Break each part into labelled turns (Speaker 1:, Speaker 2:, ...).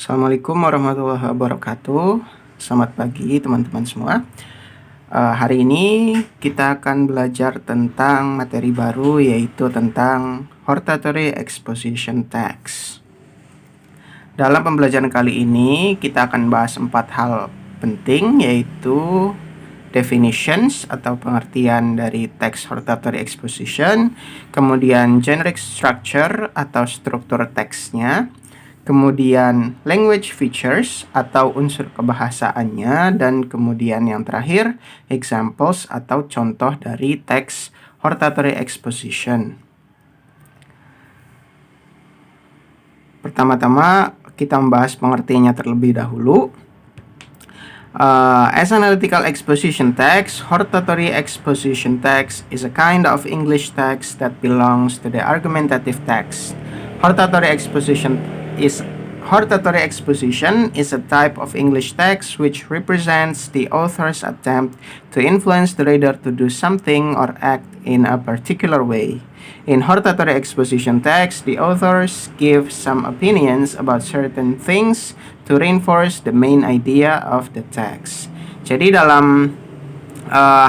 Speaker 1: Assalamualaikum warahmatullahi wabarakatuh. Selamat pagi teman-teman semua. Hari ini kita akan belajar tentang materi baru, yaitu tentang Hortatory Exposition Text. Dalam pembelajaran kali ini kita akan bahas 4 hal penting, yaitu definitions atau pengertian dari teks hortatory exposition, kemudian generic structure atau struktur teksnya, kemudian language features atau unsur kebahasaannya, dan kemudian yang terakhir examples atau contoh dari teks hortatory exposition. Pertama-tama kita membahas pengertiannya terlebih dahulu. As analytical exposition text, hortatory exposition text is a kind of English text that belongs to the argumentative text. Hortatory exposition is a type of English text which represents the author's attempt to influence the reader to do something or act in a particular way. In hortatory exposition text, the authors give some opinions about certain things to reinforce the main idea of the text. Jadi dalam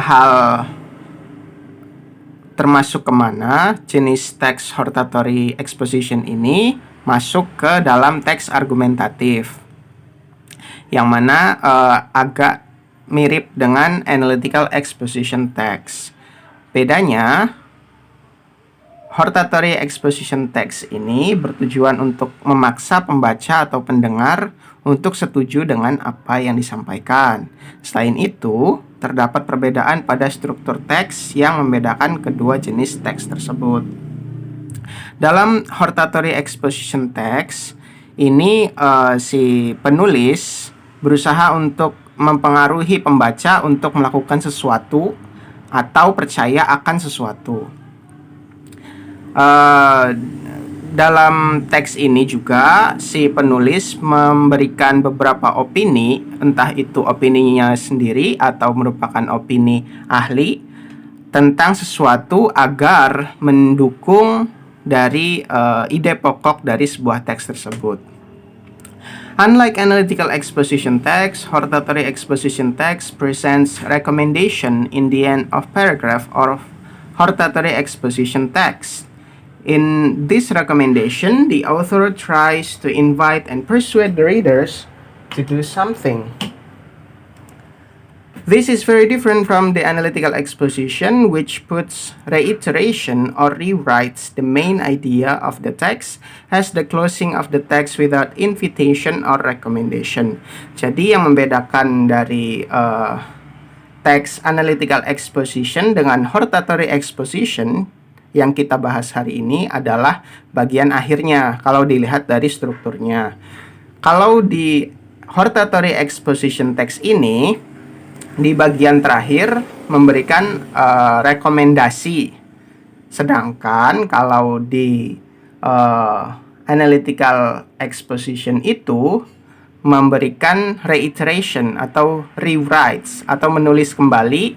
Speaker 1: hal termasuk kemana jenis teks hortatory exposition ini masuk ke dalam teks argumentatif, yang mana agak mirip dengan analytical exposition text. Bedanya, hortatory exposition text ini bertujuan untuk memaksa pembaca atau pendengar untuk setuju dengan apa yang disampaikan. Selain itu, terdapat perbedaan pada struktur teks yang membedakan kedua jenis teks tersebut. Dalam hortatory exposition text ini si penulis berusaha untuk mempengaruhi pembaca untuk melakukan sesuatu atau percaya akan sesuatu. Dalam teks ini juga si penulis memberikan beberapa opini, entah itu opininya sendiri atau merupakan opini ahli tentang sesuatu agar mendukung dari ide pokok dari sebuah teks tersebut. Unlike analytical exposition text, hortatory exposition text presents recommendation in the end of paragraph or hortatory exposition text. In this recommendation, the author tries to invite and persuade the readers to do something. This is very different from the analytical exposition, which puts reiteration or rewrites the main idea of the text as the closing of the text without invitation or recommendation. Jadi yang membedakan dari teks analytical exposition dengan hortatory exposition yang kita bahas hari ini adalah bagian akhirnya kalau dilihat dari strukturnya. Kalau di hortatory exposition text ini, di bagian terakhir memberikan rekomendasi, sedangkan kalau di analytical exposition itu memberikan reiteration atau rewrites atau menulis kembali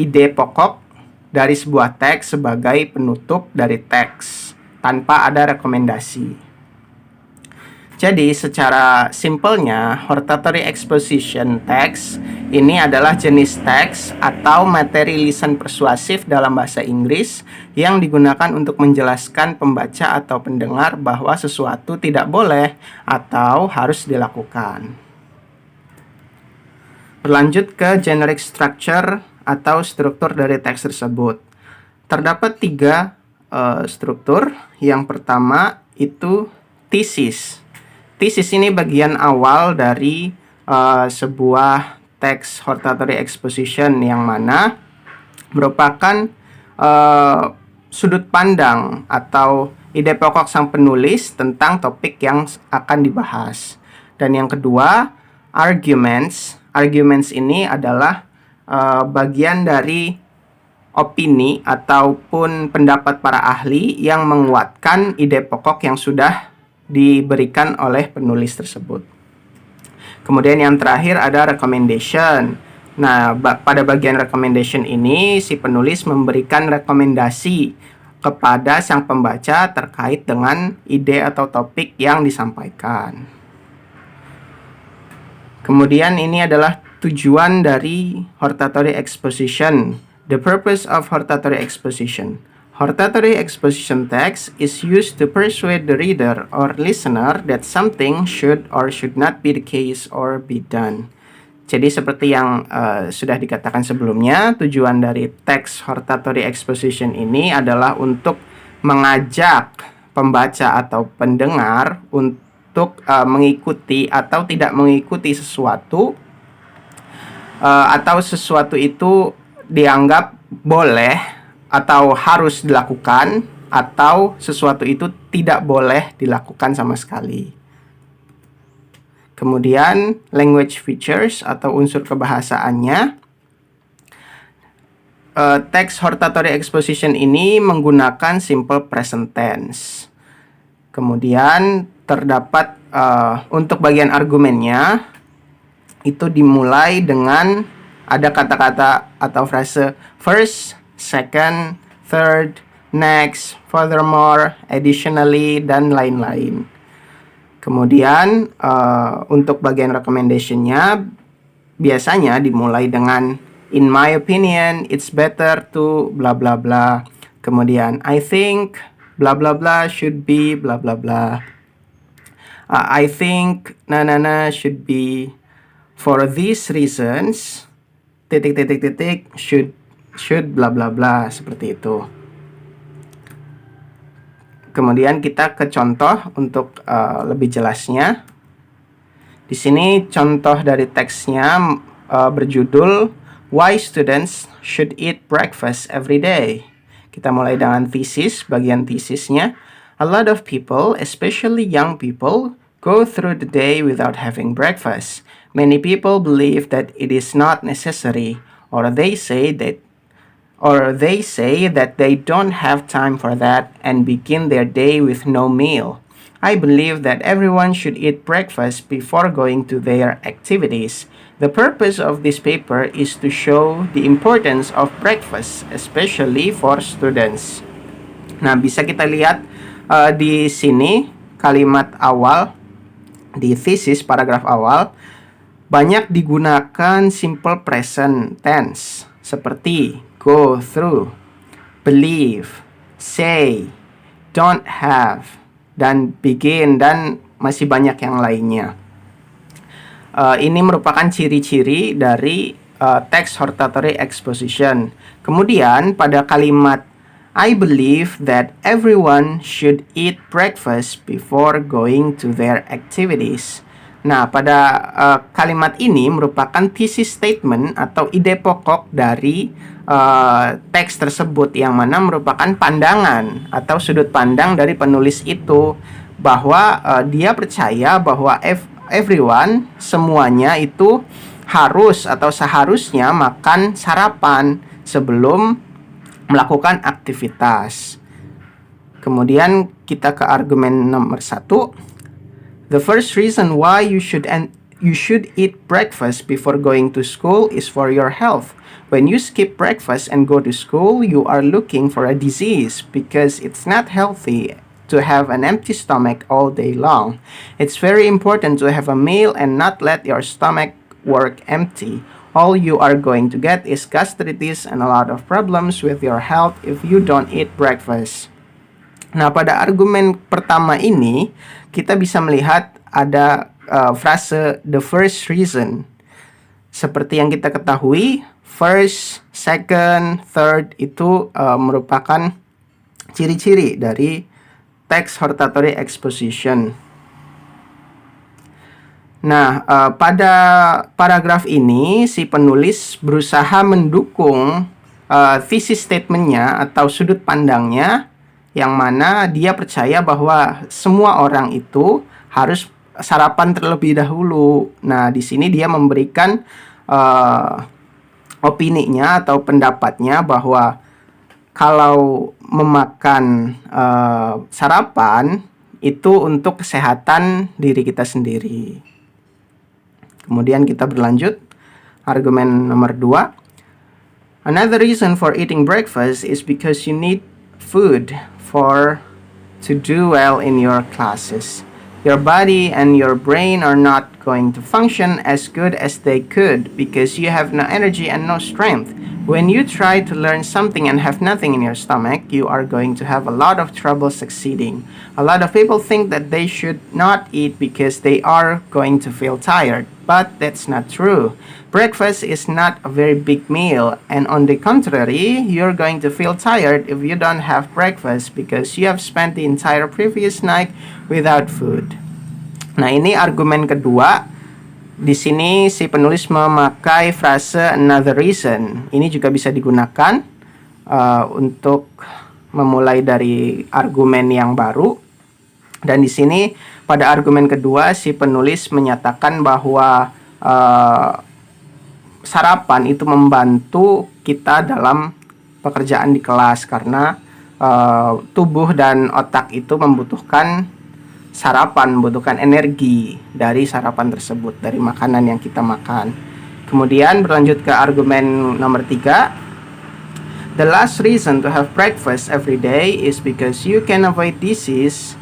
Speaker 1: ide pokok dari sebuah teks sebagai penutup dari teks tanpa ada rekomendasi. Jadi secara simpelnya, hortatory exposition text ini adalah jenis teks atau materi lisan persuasif dalam bahasa Inggris yang digunakan untuk menjelaskan pembaca atau pendengar bahwa sesuatu tidak boleh atau harus dilakukan. Berlanjut ke generic structure atau struktur dari teks tersebut. Terdapat 3 struktur. Yang pertama itu thesis. Thesis ini bagian awal dari sebuah teks hortatory exposition yang mana merupakan sudut pandang atau ide pokok sang penulis tentang topik yang akan dibahas. Dan yang kedua, arguments. Arguments ini adalah bagian dari opini ataupun pendapat para ahli yang menguatkan ide pokok yang sudah diberikan oleh penulis tersebut. Kemudian yang terakhir ada recommendation. Nah, pada bagian recommendation ini si penulis memberikan rekomendasi kepada sang pembaca terkait dengan ide atau topik yang disampaikan. Kemudian ini adalah tujuan dari hortatory exposition. The purpose of hortatory exposition. Hortatory exposition text is used to persuade the reader or listener that something should or should not be the case or be done. Jadi seperti yang sudah dikatakan sebelumnya, tujuan dari teks hortatory exposition ini adalah untuk mengajak pembaca atau pendengar untuk mengikuti atau tidak mengikuti sesuatu, atau sesuatu itu dianggap boleh atau harus dilakukan, atau sesuatu itu tidak boleh dilakukan sama sekali. Kemudian language features atau unsur kebahasaannya. Teks hortatory exposition ini menggunakan simple present tense. Kemudian terdapat untuk bagian argumennya itu dimulai dengan ada kata-kata atau frase first, second, third, next, furthermore, additionally, dan lain-lain. Kemudian untuk bagian recommendation-nya biasanya dimulai dengan in my opinion it's better to bla bla bla. Kemudian I think bla bla bla should be bla bla bla. I think should be for these reasons should bla bla bla, seperti itu. Kemudian kita ke contoh untuk lebih jelasnya. Di sini contoh dari teksnya berjudul Why Students Should Eat Breakfast Every Day. Kita mulai dengan thesis, bagian tesisnya. A lot of people, especially young people, go through the day without having breakfast. Many people believe that it is not necessary, or they say that they don't have time for that and begin their day with no meal. I believe that everyone should eat breakfast before going to their activities. The purpose of this paper is to show the importance of breakfast, especially for students. Nah, bisa kita lihat di sini kalimat awal di thesis paragraf awal banyak digunakan simple present tense seperti go through, believe, say, don't have, dan begin, dan masih banyak yang lainnya. Ini merupakan ciri-ciri dari teks hortatory exposition. Kemudian pada kalimat I believe that everyone should eat breakfast before going to their activities. Nah, pada kalimat ini merupakan thesis statement atau ide pokok dari teks tersebut, yang mana merupakan pandangan atau sudut pandang dari penulis itu, bahwa dia percaya bahwa everyone, semuanya itu harus atau seharusnya makan sarapan sebelum melakukan aktivitas. Kemudian kita ke argumen nomor 1. The first reason why you should eat breakfast before going to school is for your health. When you skip breakfast and go to school, you are looking for a disease because it's not healthy to have an empty stomach all day long. It's very important to have a meal and not let your stomach work empty. All you are going to get is gastritis and a lot of problems with your health if you don't eat breakfast. Nah, pada argumen pertama ini kita bisa melihat ada frase the first reason. Seperti yang kita ketahui, first, second, third itu merupakan ciri-ciri dari teks hortatory exposition. Nah, pada paragraf ini si penulis berusaha mendukung thesis statement-nya atau sudut pandangnya, yang mana dia percaya bahwa semua orang itu harus sarapan terlebih dahulu. Nah, di sini dia memberikan opininya atau pendapatnya bahwa kalau memakan sarapan itu untuk kesehatan diri kita sendiri. Kemudian kita berlanjut, argumen nomor 2. Another reason for eating breakfast is because you need food to do well in your classes. Your body and your brain are not going to function as good as they could because you have no energy and no strength. When you try to learn something and have nothing in your stomach, you are going to have a lot of trouble succeeding. A lot of people think that they should not eat because they are going to feel tired, but that's not true. Breakfast is not a very big meal, and on the contrary, you're going to feel tired if you don't have breakfast because you have spent the entire previous night without food. Nah, ini argumen kedua. Di sini si penulis memakai frase another reason. Ini juga bisa digunakan untuk memulai dari argumen yang baru. Dan di sini pada argumen kedua si penulis menyatakan bahwa sarapan itu membantu kita dalam pekerjaan di kelas karena tubuh dan otak itu membutuhkan sarapan, membutuhkan energi dari sarapan tersebut, dari makanan yang kita makan. Kemudian berlanjut ke argumen nomor 3. The last reason to have breakfast every day is because you can avoid disease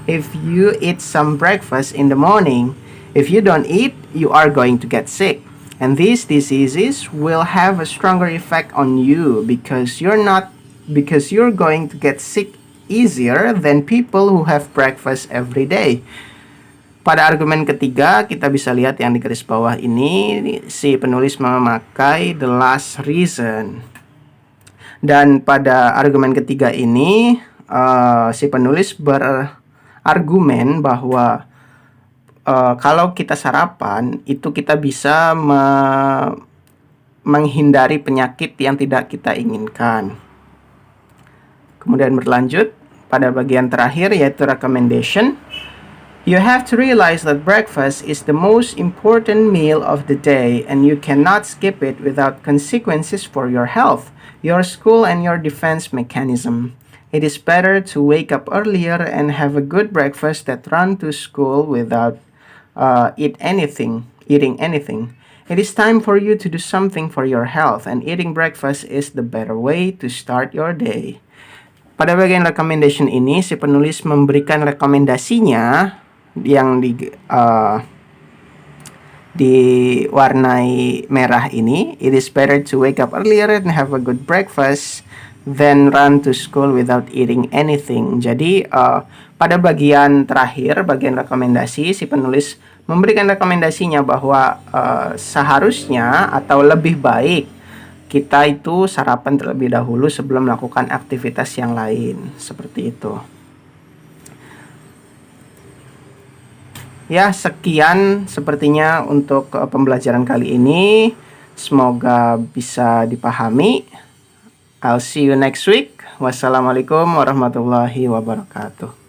Speaker 1: if you eat some breakfast in the morning. If you don't eat, you are going to get sick. And these diseases will have a stronger effect on you because you're going to get sick easier than people who have breakfast every day. Pada argumen ketiga, kita bisa lihat yang di garis bawah ini, si penulis memakai the last reason. Dan pada argumen ketiga ini, si penulis berargumen bahwa kalau kita sarapan, itu kita bisa menghindari penyakit yang tidak kita inginkan. Kemudian berlanjut pada bagian terakhir yaitu recommendation. You have to realize that breakfast is the most important meal of the day and you cannot skip it without consequences for your health, your school, and your defense mechanism. It is better to wake up earlier and have a good breakfast than run to school without eating anything. It is time for you to do something for your health and eating breakfast is the better way to start your day. Pada bagian recommendation ini, si penulis memberikan rekomendasinya yang diwarnai merah ini. It is better to wake up earlier and have a good breakfast than run to school without eating anything. Jadi, pada bagian terakhir, bagian rekomendasi, si penulis memberikan rekomendasinya bahwa seharusnya atau lebih baik kita itu sarapan terlebih dahulu sebelum melakukan aktivitas yang lain, seperti itu. Ya, sekian sepertinya untuk pembelajaran kali ini. Semoga bisa dipahami. I'll see you next week. Wassalamualaikum warahmatullahi wabarakatuh.